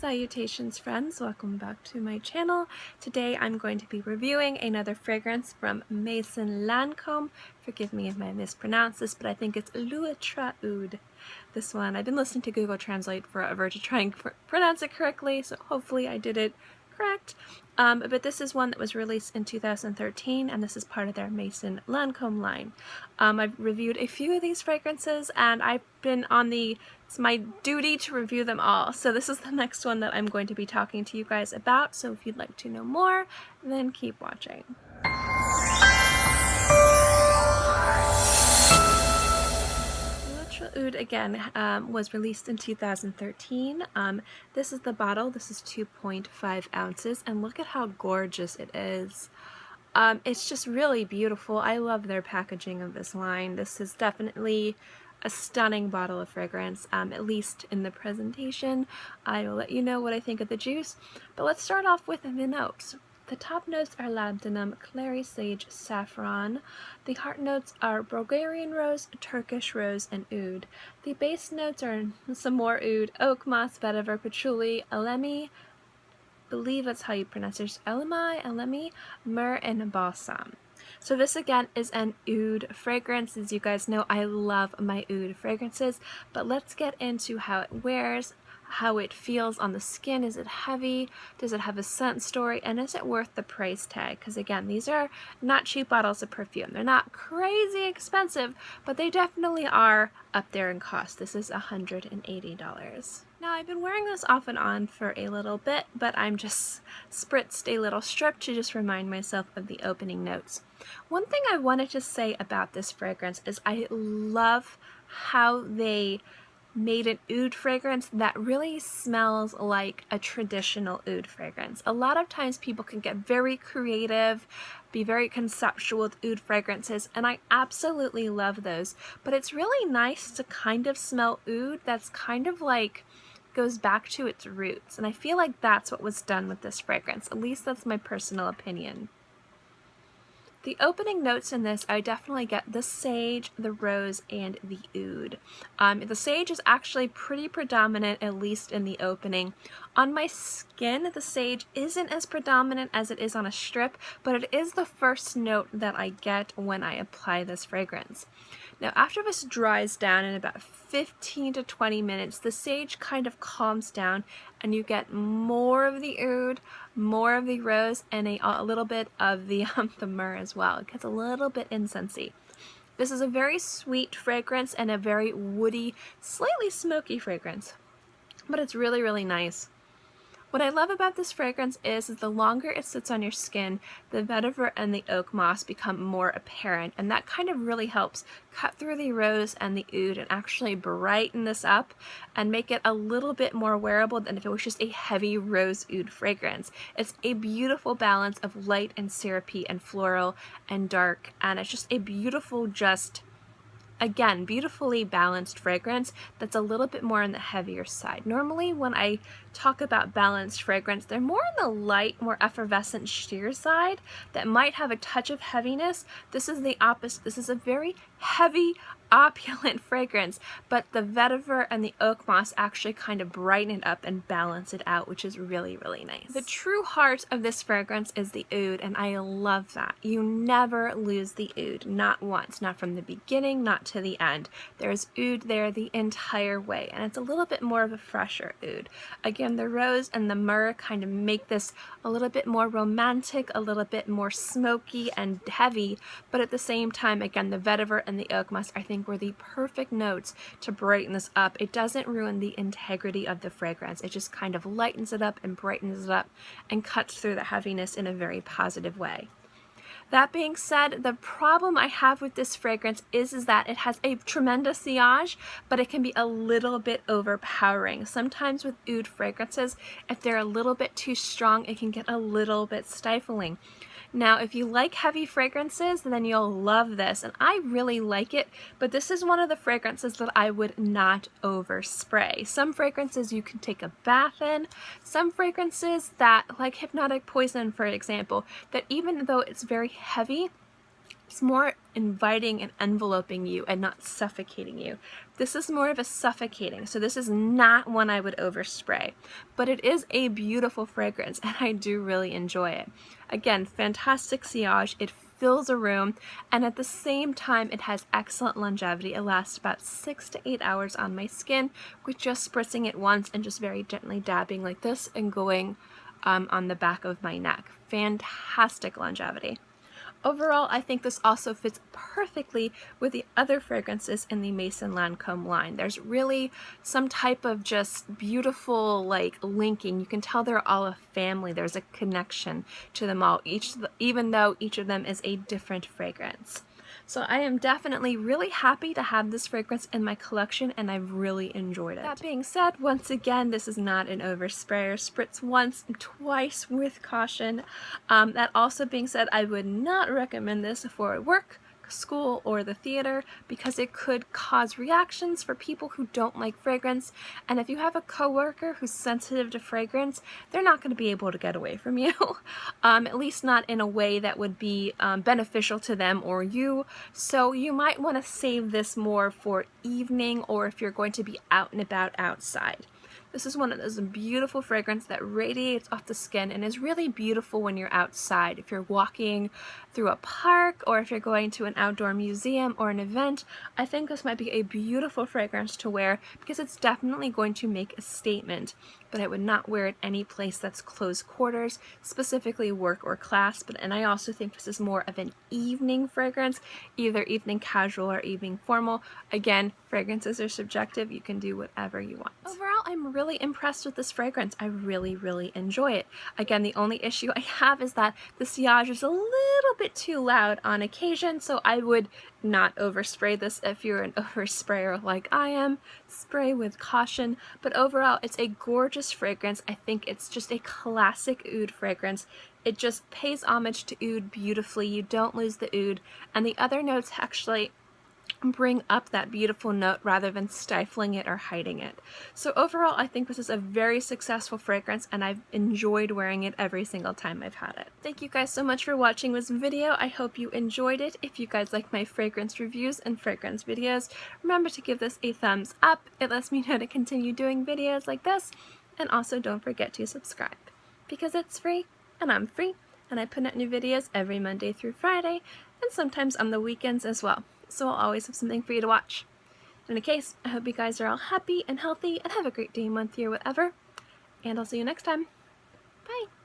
Salutations friends, welcome back to my channel. Today I'm going to be reviewing another fragrance from Maison Lancome. Forgive me if I mispronounce this, but I think it's L'Outre. This one, I've been listening to Google Translate forever to try and pronounce it correctly, so hopefully I did it correct. But this is one that was released in 2013, and this is part of their Maison Lancome line. I've reviewed a few of these fragrances, and I've been on it's my duty to review them all. So this is the next one that I'm going to be talking to you guys about. So if you'd like to know more, then keep watching. Oud again was released in 2013. This is the bottle. This is 2.5 ounces, and look at how gorgeous it is. It's just really beautiful. I love their packaging of this line. This is definitely a stunning bottle of fragrance, at least in the presentation. I will let you know what I think of the juice, but let's start off with the notes. The top notes are labdanum, clary sage, saffron. The heart notes are Bulgarian rose, Turkish rose, and oud. The base notes are some more oud, Oakmoss, Vetiver, Patchouli, elemi, believe that's how you pronounce it, elemi, Myrrh, and Balsam. So this again is an oud fragrance. As you guys know, I love my oud fragrances, but let's get into how it wears, how it feels on the skin. Is it heavy? Does it have a scent story? And is it worth the price tag? Because again, these are not cheap bottles of perfume. They're not crazy expensive, but they definitely are up there in cost. This is $180. Now, I've been wearing this off and on for a little bit, but I'm just spritzed a little strip to just remind myself of the opening notes. One thing I wanted to say about this fragrance is I love how they made an oud fragrance that really smells like a traditional oud fragrance. A lot of times people can get very creative, be very conceptual with oud fragrances, and I absolutely love those. But it's really nice to kind of smell oud that's kind of like goes back to its roots, and I feel like that's what was done with this fragrance. At least that's my personal opinion. The opening notes in this, I definitely get the sage, the rose, and the oud. The sage is actually pretty predominant, at least in the opening. On my skin, the sage isn't as predominant as it is on a strip, but it is the first note that I get when I apply this fragrance. Now, after this dries down in about 15 to 20 minutes, the sage kind of calms down and you get more of the oud, more of the rose, and a little bit of the myrrh as well. It gets a little bit incensey. This is a very sweet fragrance and a very woody, slightly smoky fragrance, but it's really, really nice. What I love about this fragrance is the longer it sits on your skin, the vetiver and the oak moss become more apparent, and that kind of really helps cut through the rose and the oud and actually brighten this up and make it a little bit more wearable than if it was just a heavy rose oud fragrance. It's a beautiful balance of light and syrupy and floral and dark, and it's just a beautiful, again, beautifully balanced fragrance that's a little bit more on the heavier side. Normally when I talk about balanced fragrance, they're more on the light, more effervescent sheer side that might have a touch of heaviness. This is the opposite. This is a very heavy, opulent fragrance, but the vetiver and the oak moss actually kind of brighten it up and balance it out, which is really, really nice. The true heart of this fragrance is the oud, and I love that. You never lose the oud, not once, not from the beginning, not to the end. There's oud there the entire way, and it's a little bit more of a fresher oud. Again, the rose and the myrrh kind of make this a little bit more romantic, a little bit more smoky and heavy, but at the same time, again, the vetiver and the oak moss, I think, were the perfect notes to brighten this up. It doesn't ruin the integrity of the fragrance. It just kind of lightens it up and brightens it up and cuts through the heaviness in a very positive way. That being said, the problem I have with this fragrance is that it has a tremendous sillage, but it can be a little bit overpowering. Sometimes with oud fragrances, if they're a little bit too strong, it can get a little bit stifling. Now, if you like heavy fragrances, then you'll love this, and I really like it, but this is one of the fragrances that I would not overspray. Some fragrances you can take a bath in, some fragrances that, like Hypnotic Poison, for example, that even though it's very heavy, It's more inviting and enveloping you and not suffocating you. This is more of a suffocating, so this is not one I would overspray, but it is a beautiful fragrance and I do really enjoy it. Again, fantastic sillage, it fills a room, and at the same time it has excellent longevity. It lasts about 6 to 8 hours on my skin with just spritzing it once and just very gently dabbing like this and going on the back of my neck. Fantastic longevity. Overall, I think this also fits perfectly with the other fragrances in the Maison Lancome line. There's really some type of just beautiful like linking. You can tell they're all a family. There's a connection to them all, even though each of them is a different fragrance. So I am definitely really happy to have this fragrance in my collection, and I've really enjoyed it. That being said, once again, this is not an oversprayer. Spritz once and twice with caution. That also being said, I would not recommend this for work, school, or the theater because it could cause reactions for people who don't like fragrance, and if you have a coworker who's sensitive to fragrance, they're not going to be able to get away from you, at least not in a way that would be beneficial to them or you. So you might want to save this more for evening or if you're going to be out and about outside. This is one of those beautiful fragrances that radiates off the skin and is really beautiful when you're outside. If you're walking through a park or if you're going to an outdoor museum or an event, I think this might be a beautiful fragrance to wear because it's definitely going to make a statement. But I would not wear it any place that's close quarters, specifically work or class. And I also think this is more of an evening fragrance, either evening casual or evening formal. Again, fragrances are subjective. You can do whatever you want. Overall, I'm really impressed with this fragrance. I really, really enjoy it. Again, the only issue I have is that the sillage is a little bit too loud on occasion, so I would not overspray this. If you're an oversprayer like I am, spray with caution. But overall, it's a gorgeous fragrance. I think it's just a classic oud fragrance. It just pays homage to oud beautifully. You don't lose the oud, and the other notes actually bring up that beautiful note rather than stifling it or hiding it. So overall, I think this is a very successful fragrance and I've enjoyed wearing it every single time I've had it. Thank you guys so much for watching this video. I hope you enjoyed it. If you guys like my fragrance reviews and fragrance videos, remember to give this a thumbs up. It lets me know to continue doing videos like this. And also don't forget to subscribe because it's free and I'm free and I put out new videos every Monday through Friday and sometimes on the weekends as well. So I'll always have something for you to watch. In any case, I hope you guys are all happy and healthy and have a great day, month, year, whatever. And I'll see you next time. Bye!